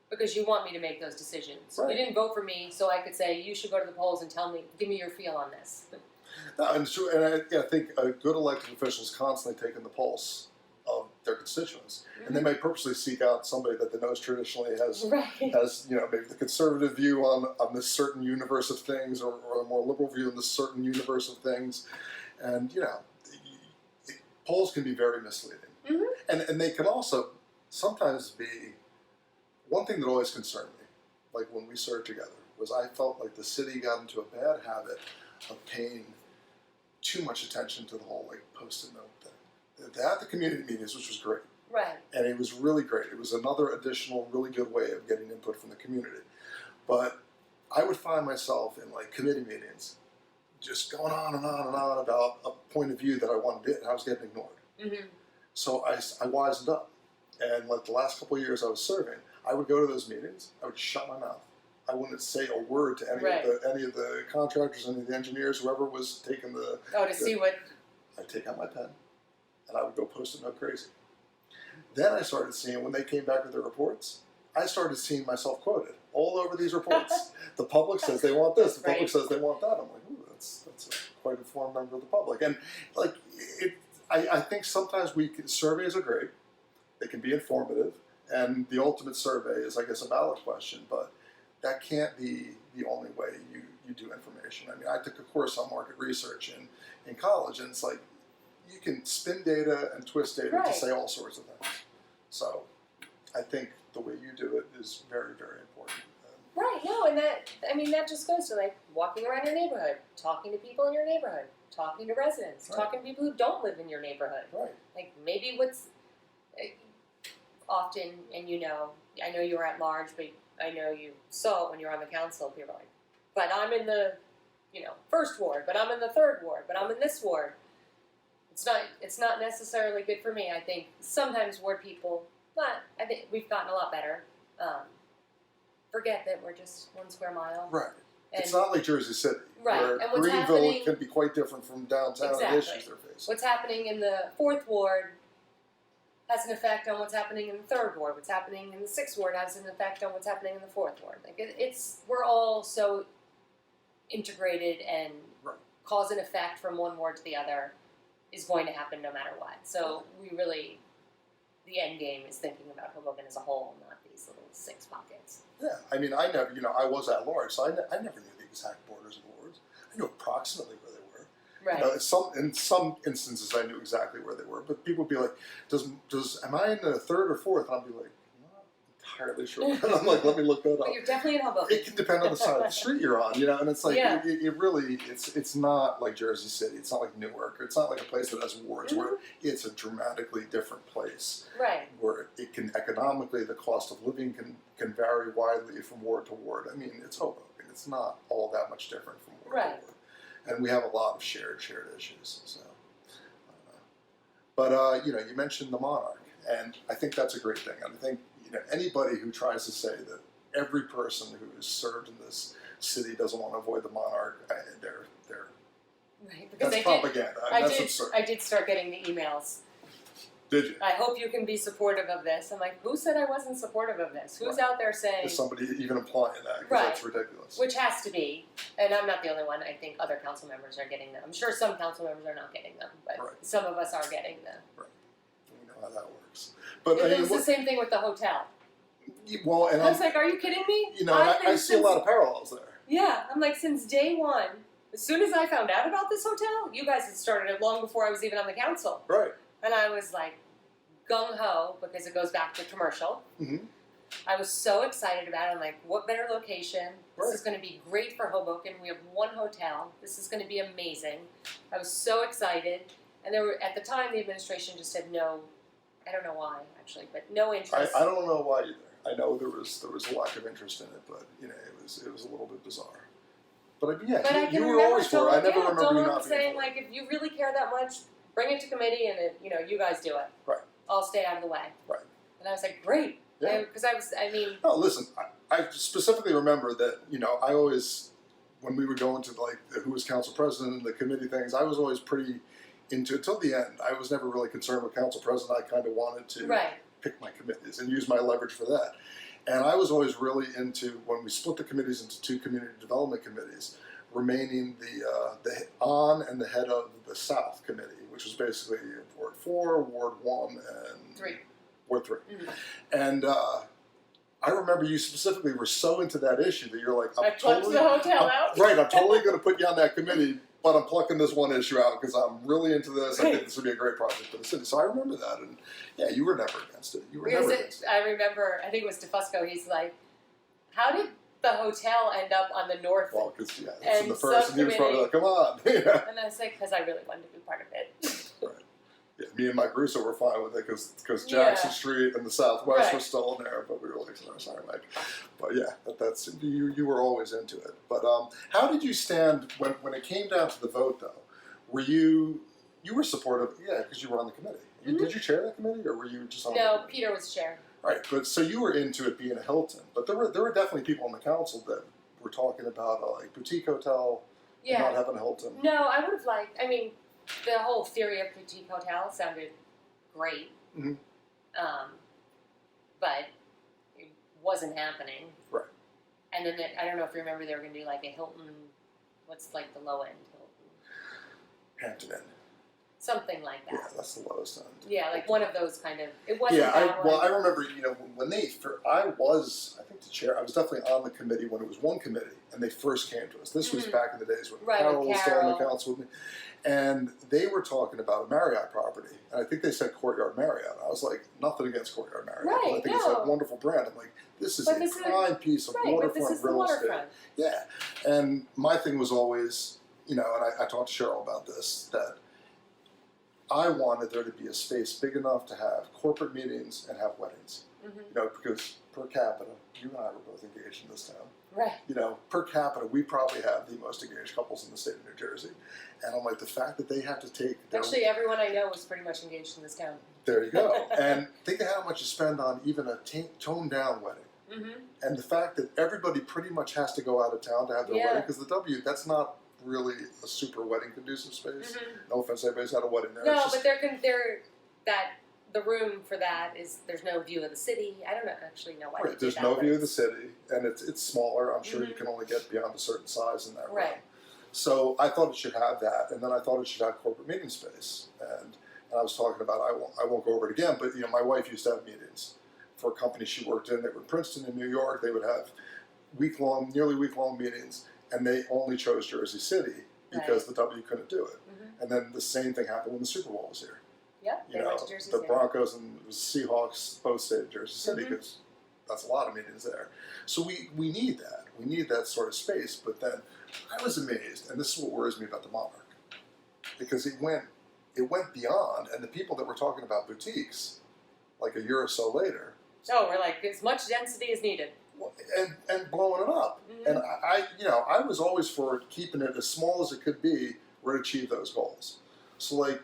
because you want me to make those decisions. Right. You didn't vote for me so I could say, you should go to the polls and give me your feel on this. No, and it's true, and I think a good elected official is constantly taking the pulse of their constituents, and they may purposely seek out somebody that they know traditionally has maybe the conservative view on this certain universe of things, or a more liberal view on this certain universe of things, and polls can be very misleading, and they can also sometimes be. One thing that always concerned me, like when we served together, was I felt like the city got into a bad habit of paying too much attention to the whole post-it note thing. They had the community meetings, which was great. Right. And it was really great. It was another additional really good way of getting input from the community. But I would find myself in like committee meetings, just going on and on and on about a point of view that I wanted to, and I was getting ignored. Mm-hmm. So I wisened up, and like the last couple of years I was serving, I would go to those meetings. I would shut my mouth. I wouldn't say a word to any of the contractors, any of the engineers, whoever was taking the. See what. I'd take out my pen, and I would go post a note crazy. Then I started seeing, when they came back with their reports, I started seeing myself quoted all over these reports. The public says they want this. The public says they want that. I'm like, ooh, that's a quite informed member of the public. And like, I think sometimes surveys are great. They can be informative, and the ultimate survey is, I guess, a ballot question. But that can't be the only way you do information. I mean, I took a course on market research in college, and it's like you can spin data and twist data to say all sorts of things. So I think the way you do it is very, very important. Right, no, and that just goes to like walking around your neighborhood, talking to people in your neighborhood, talking to residents, talking to people who don't live in your neighborhood. Right. Like maybe what's often, and I know you were at large, but I know you saw it when you were on the council. People are like, but I'm in the, first ward, but I'm in the third ward, but I'm in this ward. It's not necessarily good for me. I think sometimes ward people, but I think we've gotten a lot better. Forget that we're just 1 square mile. Right. And it's not like Jersey City, where and Greenville can be quite different from downtown and the issues they're facing. What's happening in the 4th ward has an effect on what's happening in the 3rd ward. What's happening in the 6th ward has an effect on what's happening in the 4th ward. Like we're all so integrated, and cause and effect from one ward to the other is going to happen no matter what. So the end game is thinking about Hoboken as a whole, not these little 6 pockets. Yeah, I mean, I never, I was at large, so I never knew the exact borders of wards. I knew approximately where they were. Right. In some instances, I knew exactly where they were, but people would be like, am I in the 3rd or 4th? And I'd be like, I'm not entirely sure. And I'm like, let me look that up. But you're definitely in Hoboken. It can depend on the side of the street you're on, and it's like, it really, it's not like Jersey City, it's not like Newark, or it's not like a place that has wards where it's a dramatically different place. Right. Where it can, economically, the cost of living can vary widely from ward to ward. I mean, it's Hoboken, it's not all that much different from ward to ward. And we have a lot of shared issues, so. But, you mentioned the Monarch, and I think that's a great thing. And I think, anybody who tries to say that every person who is served in this city doesn't want to avoid the Monarch, they're right, because that's propaganda. That's absurd. I did start getting the emails. Did you? I hope you can be supportive of this. I'm like, who said I wasn't supportive of this? Who's out there saying... Is somebody even implying that? Because that's ridiculous. Which has to be, and I'm not the only one. I think other council members are getting them. I'm sure some council members are not getting them, but some of us are getting them. Right. We know how that works. But it was the same thing with the hotel. Well, and I was like, are you kidding me? I see a lot of parallels there. Yeah, I'm like, since day one, as soon as I found out about this hotel, you guys had started it long before I was even on the council. Right. And I was like, gung-ho, because it goes back to commercial. Mm-hmm. I was so excited about it. I'm like, what better location? This is going to be great for Hoboken. We have 1 hotel. This is going to be amazing. I was so excited. And at the time, the administration just had no, I don't know why, actually, but no interest. I don't know why either. I know there was a lack of interest in it, but, it was a little bit bizarre. But you were always for it. I never remember you not being saying, like, if you really care that much, bring it to committee and, you guys do it. Right. I'll stay out of the way. Right. And I was like, great. Yeah. Because No, listen, I specifically remember that, I always, when we would go into, who was council president and the committee things, I was always pretty into it till the end. I was never really concerned with council president. I kind of wanted to pick my committees and use my leverage for that. And I was always really into, when we split the committees into 2 community development committees, remaining the on and the head of the South Committee, which was basically Ward 4, Ward 1, and 3. Ward 3. Mm-hmm. And I remember you specifically were so into that issue that you're like, I plucked the hotel out. Right, I'm totally going to put you on that committee, but I'm plucking this one issue out because I'm really into this. I think this would be a great project for the city. So I remember that, and you were never against it. You were never against it. I remember, I think it was DeFusco, he's like, how did the hotel end up on the north? Well, because, it's in the first, and he was probably like, come on. And I was like, because I really wanted to be part of it. Right. Yeah, me and Mike Russo were fine with it because Jackson Street and the Southwest were still in there, but we were like, sorry, Mike. But yeah, that's you were always into it. But how did you stand when it came down to the vote though? Were you were supportive? Yeah, because you were on the committee. Did you chair that committee, or were you just on? No, Peter was chair. Right, but so you were into it being a Hilton, but there were definitely people on the council that were talking about a like boutique hotel, and not having a Hilton. No, I would have liked. I mean, the whole theory of boutique hotel sounded great, but it wasn't happening. Right. And then I don't know if you remember, they were going to do like a Hilton. What's like the low end Hilton? Hampton Inn. Something like that. Yeah, that's the lowest end. Yeah, like one of those kind of. It wasn't. Yeah, that I remember. When I was the chair. I was definitely on the committee when it was one committee, and they first came to us. This was back in the days when Carol was still on the council with me, and they were talking about a Marriott property, and I think they said Courtyard Marriott. I was like, nothing against Courtyard Marriott. Right, I think it's a wonderful brand. I'm like, this is a prime piece of waterfront real estate. Yeah, and my thing was always, and I talked to Cheryl about this, that I wanted there to be a space big enough to have corporate meetings and have weddings. Because per capita, you and I were both engaged in this town. Right. Per capita, we probably have the most engaged couples in the state of New Jersey. And I'm like, the fact that they have to take... Actually, everyone I know was pretty much engaged in this town. There you go. And think of how much you spend on even a toned-down wedding. And the fact that everybody pretty much has to go out of town to have their wedding, because the W, that's not really a super wedding conducive space. No offense, everybody's had a wedding there. No, but the room for that is, there's no view of the city. I don't actually know why. Right, there's no view of the city, and it's smaller. I'm sure you can only get beyond a certain size in that room. Right. So I thought it should have that, and then I thought it should have corporate meeting space. And I was talking about, I won't go over it again, but my wife used to have meetings for a company she worked in. They were in Princeton in New York. They would have nearly week-long meetings, and they only chose Jersey City because the W couldn't do it. And then the same thing happened when the Super Bowl was here. Yeah, they went to Jersey the City. Broncos and the Seahawks both stayed in Jersey City because that's a lot of meetings there. So we need that. We need that sort of space. But then I was amazed, and this is what worries me about the Monarch, because it went beyond, and the people that were talking about boutiques, like a year or so later. Oh, we're like, as much density as needed. And blowing it up. And I was always for keeping it as small as it could be where to achieve those goals. So like,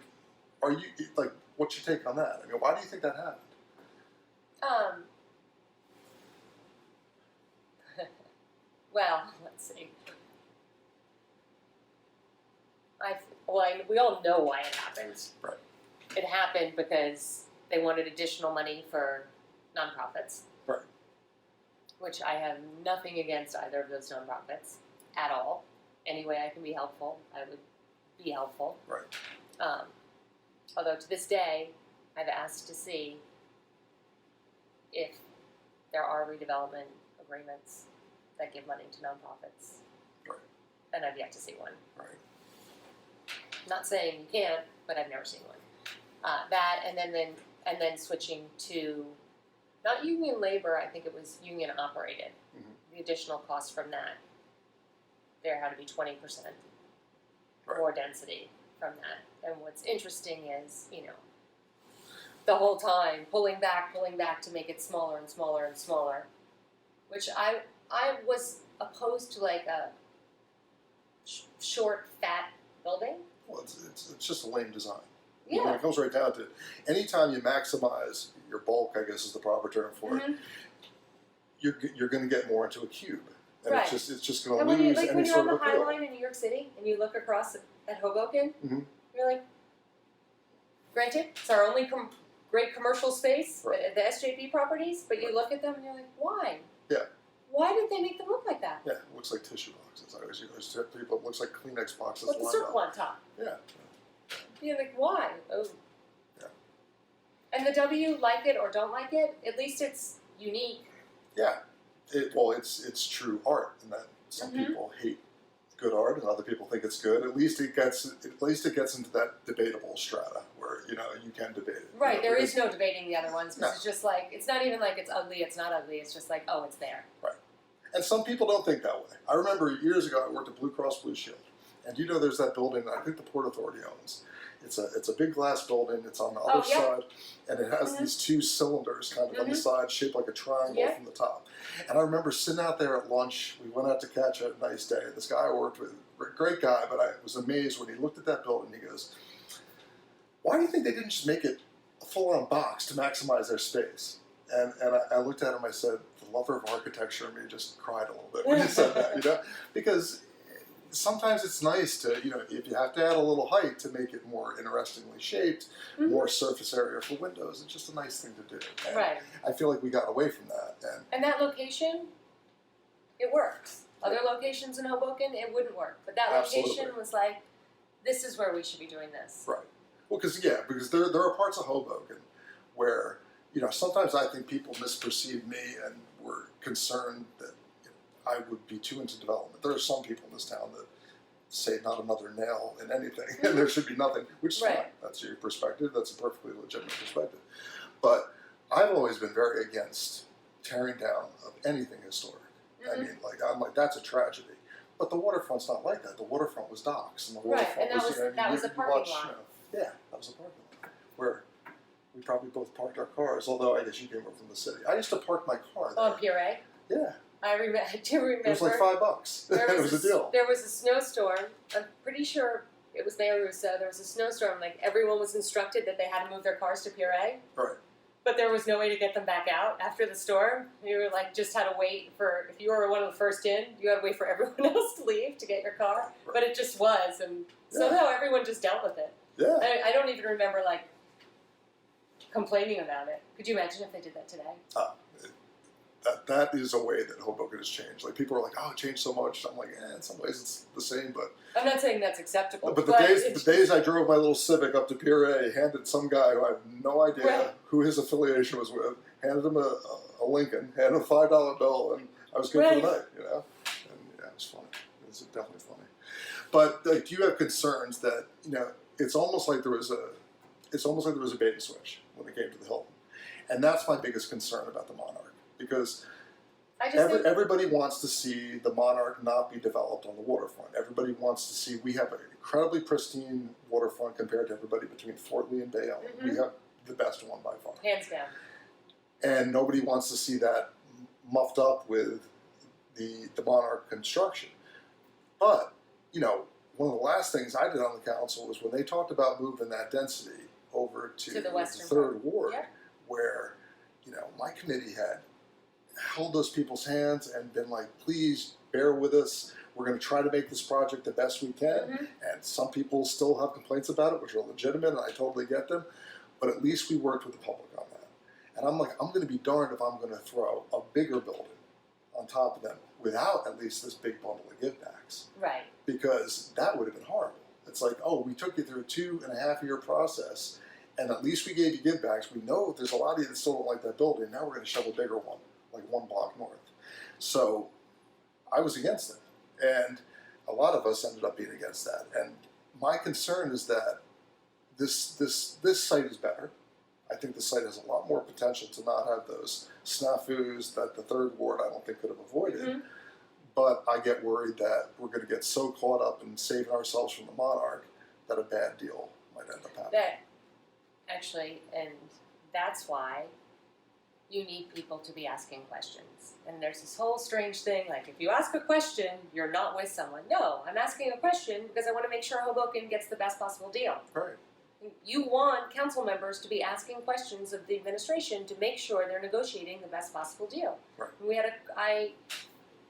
are you like, what's your take on that? I mean, why do you think that happened? Well, let's see. We all know why it happened. Right. It happened because they wanted additional money for nonprofits. Right. Which I have nothing against either of those nonprofits at all. Any way I can be helpful, I would be helpful. Right. Although to this day, I've asked to see if there are redevelopment agreements that give money to nonprofits. Right. And I've yet to see one. Right. Not saying you can't, but I've never seen one. That and then switching to not union labor, I think it was union operated. The additional cost from that, there had to be 20% more density from that. And what's interesting is, the whole time pulling back to make it smaller and smaller and smaller, which I was opposed to, like a short, fat building. Well, it's just a lame design. Yeah. When it comes right down to it, anytime you maximize your bulk, I guess is the proper term for it, you're going to get more into a cube, and it's just going to lose any when you're sort on of the High appeal. Line in New York City and you look across at Hoboken, you're like, granted, it's our only great commercial space, the SJP properties, but you look at them and you're like, why? Yeah. Why did they make them look like that? Yeah, it looks like tissue boxes. I always tell people it looks like Kleenex boxes. With the circle on top. Yeah. You're like, why? Oh. Yeah. And the W, like it or don't like it, at least it's unique. Yeah. It's true art, and that some people hate good art, and other people think it's good. At least it gets into that debatable strata where you can debate it. Right. There is no debating the other ones because it's just like, it's not even like it's ugly. It's not ugly. It's just like, oh, it's there. Right. And some people don't think that way. I remember years ago I worked at Blue Cross Blue Shield, and there's that building that I think the Port Authority owns. It's a big glass building. It's on the Oh, other yeah. side, and it has these two cylinders kind of on the side, shaped like a triangle Yeah. from the top. And I remember sitting out there at lunch. We went out to catch a nice day. This guy I worked with, great guy, but I was amazed when he looked at that building. He goes, "Why do you think they didn't just make it a full-on box to maximize their space?" And I looked at him. I said, "The lover of architecture in me just cried a little bit when he said that, because sometimes it's nice to, if you have to add a little height to make it more interestingly shaped, more surface area for windows, it's just a nice thing to do. And Right. I feel like we got away from that. And that location, it works. Other locations in Hoboken, it wouldn't work. But that Absolutely. location was like, this is where we should be doing this. Right. Well, because there are parts of Hoboken where, sometimes I think people misperceive me and were concerned that I would be too into development. There are some people in this town that say not another nail in anything, and there should be nothing, which is fine. That's your perspective. That's a perfectly legitimate perspective. But I've always been very against tearing down of anything historic. I mean, I'm like, that's a tragedy. But the waterfront's not like that. The waterfront was docks, and the waterfront and that was a parking lot. Yeah, that was a parking lot where we probably both parked our cars. Although I guess you came over from the city. I used to park my car there. On Puree? Yeah. I do remember. It was like $5. It was a deal. There was a snowstorm. I'm pretty sure it was Mayor Russo. There was a snowstorm. Like, everyone was instructed that they had to move their cars to Puree. Right. But there was no way to get them back out after the storm. You were like, just had to wait for, if you were one of the first in, you had to wait for everyone else to leave to get your car. Right. But it just was, and somehow everyone just dealt with it. Yeah. I don't even remember, like, complaining about it. Could you imagine if they did that today? That is a way that Hoboken has changed. Like, people are like, "Oh, it changed so much." I'm like, in some ways it's the same, but I'm not saying that's acceptable. the days I drove my little Civic up to Puree, handed some guy who I have no idea who his affiliation was with, handed him a Lincoln, handed him a $5 bill, and I was good for the night, And yeah, it was funny. It was definitely funny. But like, do you have concerns that it's almost like there was a bait and switch when it came to the Hilton, and that's my biggest concern about the Monarch. Because everybody wants to see the Monarch not be developed on the waterfront. Everybody wants to see we have an incredibly pristine waterfront compared to everybody between Fort Lee and Bay Ellen. We have the best one by far. Hands down. And nobody wants to see that muffed up with the Monarch construction. But, one of the last things I did on the council was when they talked about moving that density over to the third ward, where, my committee had held those people's hands and been like, please bear with us. We're going to try to make this project the best we can. And some people still have complaints about it, which are legitimate, and I totally get them. But at least we worked with the public on that. And I'm like, I'm going to be darned if I'm going to throw a bigger building on top of them without at least this big bundle of givebacks. Right. Because that would have been horrible. It's like, oh, we took you through a 2.5-year process, and at least we gave you givebacks. We know there's a lot of you that still don't like that building. Now we're going to shove a bigger one, like 1 block north. So I was against it. And a lot of us ended up being against that. And my concern is that this site is better. I think the site has a lot more potential to not have those snafus that the third ward I don't think could have avoided. But I get worried that we're going to get so caught up in saving ourselves from the Monarch that a bad deal might end up happening. And that's why you need people to be asking questions. And there's this whole strange thing, like, if you ask a question, you're not with someone. No, I'm asking a question because I want to make sure Hoboken gets the best possible deal. Right. You want council members to be asking questions of the administration to make sure they're negotiating the best possible deal. Right. I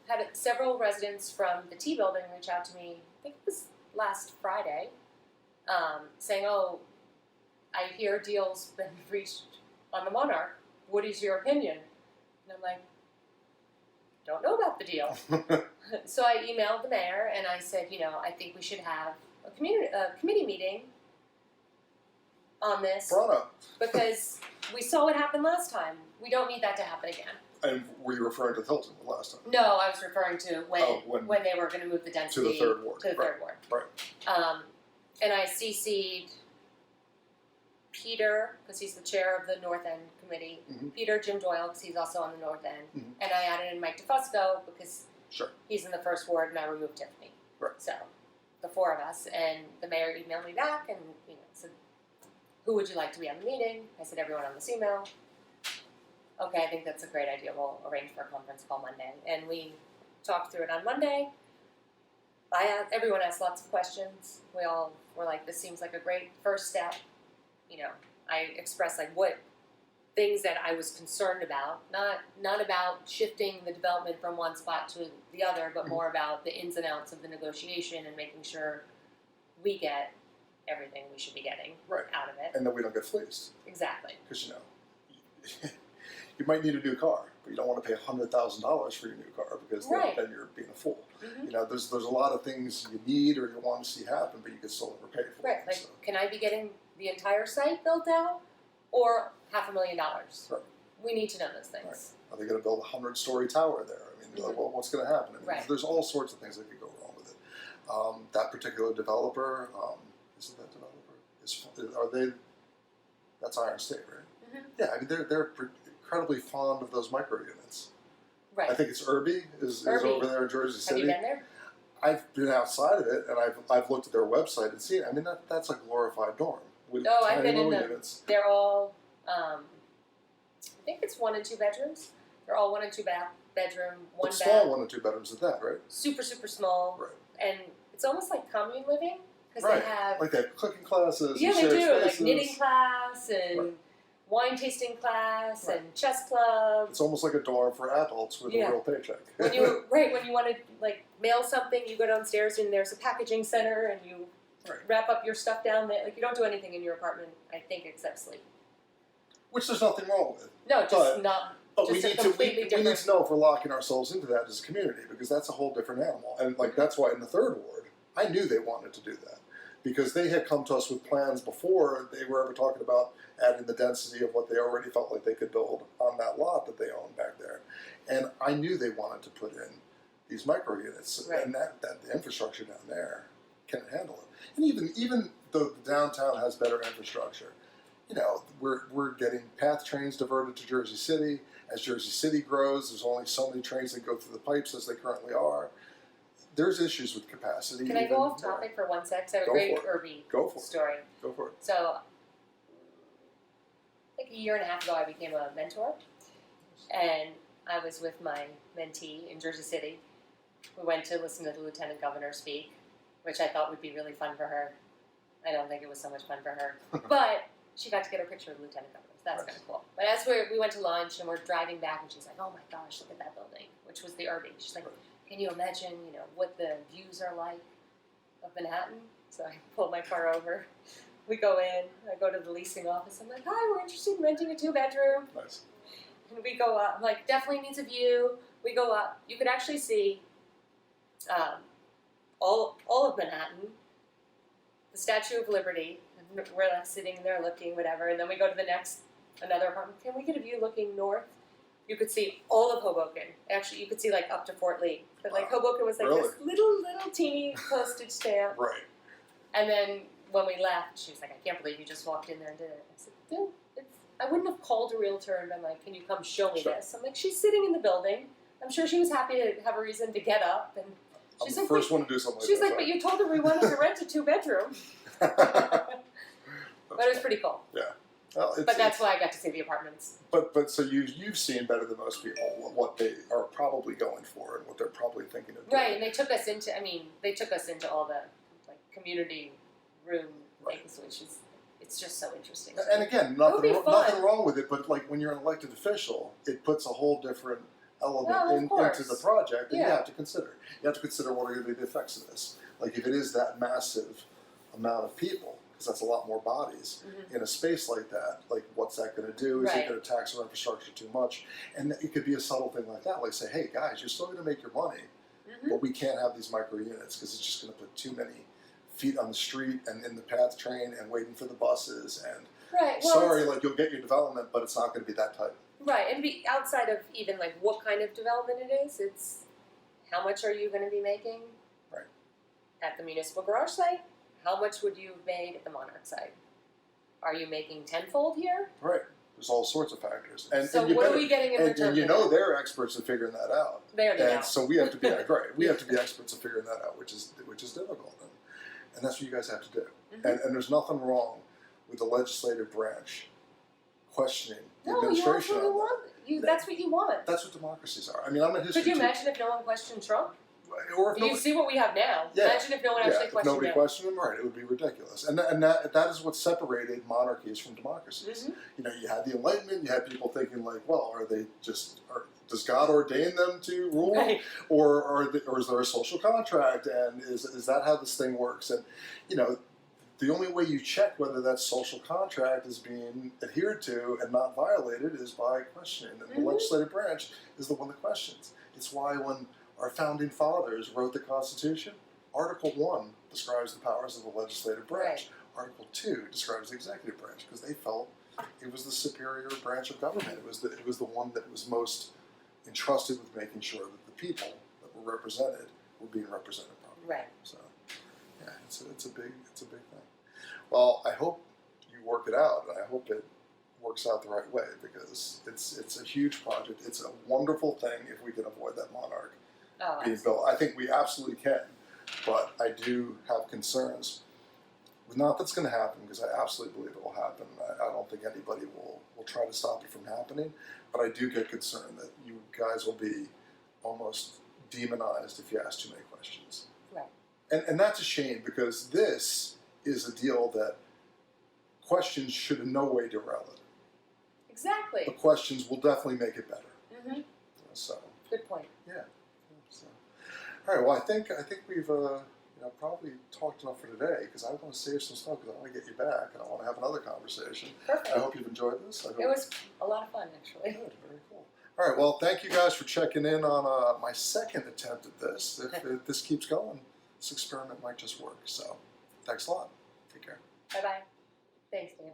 had several residents from the T building reach out to me, I think it was last Friday, saying, oh, I hear deals been reached on the Monarch. What is your opinion? And I'm like, don't know about the deal. So I emailed the mayor and I said, I think we should have a committee meeting on this. Toronto. Because we saw what happened last time. We don't need that to happen again. And were you referring to Hilton the last time? No, I was referring to when they were going to move the density to the third ward. Right. And I CC'd Peter, because he's the chair of the North End Committee, Peter, Jim Doyle, because he's also on the North End, and I added in Mike DeFusco, because he's in the first ward, and I removed Tiffany. Right. So, the 4 of us, and the mayor emailed me back, and said, who would you like to be on the meeting? I said, everyone on this email. Okay, I think that's a great idea. We'll arrange for a conference call Monday. And we talked through it on Monday. Everyone asked lots of questions. We all were like, this seems like a great first step. You know, I expressed like what things that I was concerned about, not about shifting the development from one spot to the other, but more about the ins and outs of the negotiation and making sure we get everything we should be getting out of it. And that we don't get fleeced. Exactly. Because, you know, you might need a new car, but you don't want to pay $100,000 for your new car because then you're being a fool. You know, there's a lot of things you need or you want to see happen, but you can still overpay for it. Like, can I be getting the entire site built out or $500,000? Right. We need to know those things. Right. Are they going to build a 100-story tower there? I mean, like, well, what's going to happen? I mean, there's all sorts of things that could go wrong with it. That particular developer, isn't that developer? Are they? That's Iron State, right? Yeah, I mean, they're incredibly fond of those micro units. Right. I think it's Irby is over there in Jersey City. Have you been there? I've been outside of it, and I've looked at their website and seen it. I mean, that's a glorified dorm. I've been in them. Units. They're all, I think it's 1 and 2 bedrooms. They're all 1 and 2 bedroom, one bath. Small 1 and 2 bedrooms at that, right? Super, super small. Right. And it's almost like commune living because they have like they have cooking classes. Yeah, and they shared do spaces. like knitting class and wine tasting class and chess club. It's almost like a dorm for adults with a real paycheck. when you want to like mail something, you go downstairs and there's a packaging center and you wrap up your stuff down there. Like you don't do anything in your apartment, I think, except sleep. Which there's nothing wrong with. No, just not. But just we need to know if we're locking ourselves into that as a community because that's a whole different animal. And like that's why in the 3rd Ward, I knew they wanted to do that because they had come to us with plans before they were ever talking about adding the density of what they already felt like they could build on that lot that they own back there. And I knew they wanted to put in these micro units and that the infrastructure down there can handle it. And even though the downtown has better infrastructure, you know, we're getting PATH trains diverted to Jersey City. As Jersey City grows, there's only so many trains that go through the pipes as they currently are. There's issues with capacity. Can I go off topic for 1 sec? So I have a great Irby story. Go for it. So, like a year and a half ago, I became a mentor. And I was with my mentee in Jersey City. We went to listen to the Lieutenant Governor speak, which I thought would be really fun for her. I don't think it was so much fun for her. But she got to get a picture of the Lieutenant Governor. So that's kind of cool. But as we went to lunch and we're driving back, and she's like, oh my gosh, look at that building, which was the Irby. She's like, can you imagine, you know, what the views are like of Manhattan? So I pull my car over. We go in. I go to the leasing office. I'm like, hi, we're interested in renting a 2-bedroom. Nice. And we go up. I'm like, definitely needs a view. We go up. You could actually see all of Manhattan, the Statue of Liberty. And we're like sitting there looking, whatever. And then we go to another apartment. Can we get a view looking north? You could see all of Hoboken. Actually, you could see like up to Fort Lee. But like Hoboken was like this little teeny postage stamp. Right. And then when we left, she was like, I can't believe you just walked in there and did it. I said, dude, I wouldn't have called a realtor and been like, can you come show me this? I'm like, she's sitting in the building. I'm sure she was happy to have a reason to get up. And she's I'm the first one to do something like that. She's like, but you told her we wanted to rent a 2-bedroom. But it was pretty cool. Yeah. Well, but that's why I got to see the apartments. But so you've seen better than most people what they are probably going for and what they're probably thinking of doing. Right, and they took us into all the like community room things, which is it's just so interesting. And again, nothing wrong with it, but like when you're an elected official, it puts a whole different element into the project that you have to consider. You have to consider what are going to be the effects of this. Like if it is that massive amount of people, because that's a lot more bodies in a space like that. Like, what's that going to do? Is it going to tax our infrastructure too much? And it could be a subtle thing like that. Like, say, hey, guys, you're still going to make your money, but we can't have these micro units because it's just going to put too many feet on the street and in the PATH train and waiting for the buses. And sorry, like you'll get your development, but it's not going to be that tight. Right, and be outside of even like what kind of development it is. It's how much are you going to be making at the municipal garage site? How much would you have made at the Monarch site? Are you making tenfold here? Right. There's all sorts of factors. And so what are we getting in return? And you know they're experts at figuring that out. They already know. So we have to be We have to be experts at figuring that out, which is difficult. And that's what you guys have to do. And there's nothing wrong with the legislative branch questioning the No, you administration absolutely on that. want. That's what you want. That's what democracies are. I mean, I'm a history Could you teacher. imagine if no one questioned Trump? Or if You nobody, see what we have now. Yeah. Imagine if no one actually if questioned nobody him. questioned him, right? It would be ridiculous. And that is what separated monarchies from democracies. Mhm. You know, you had the Enlightenment. You had people thinking like, well, does God ordain them to rule, Right. or is there a social contract? And is that how this thing works? And you know, the only way you check whether that social contract is being adhered to and not violated is by questioning. And the legislative branch is the one that questions. It's why when our founding fathers wrote the Constitution, Article 1 describes the powers of the legislative branch. Right. Article 2 describes the executive branch because they felt it was the superior branch of government. It was the one that was most entrusted with making sure that the people that were represented were being represented properly. Right. So, yeah, it's a big thing. Well, I hope you work it out, and I hope it works out the right way because it's a huge project. It's a wonderful thing if we can avoid that Monarch Oh, being built. I think we absolutely can, but I do have concerns. Not that's going to happen because I absolutely believe it will happen. I don't think anybody will try to stop it from happening, but I do get concerned that you guys will be almost demonized if you ask too many questions. Right. And that's a shame because this is a deal that questions should in no way derail it. Exactly. But questions will definitely make it better. Mm-hmm. So, Good point. yeah. So, all right. Well, I think we've probably talked enough for today because I want to save some stuff because I want to get you back and I want to have another conversation. Perfect. I hope you've enjoyed this. I hope It was a lot of fun, actually. Good. Very cool. All right. Well, thank you guys for checking in on my second attempt at this. If this keeps going, this experiment might just work. So, thanks a lot. Take care. Bye-bye. Thanks, Dan.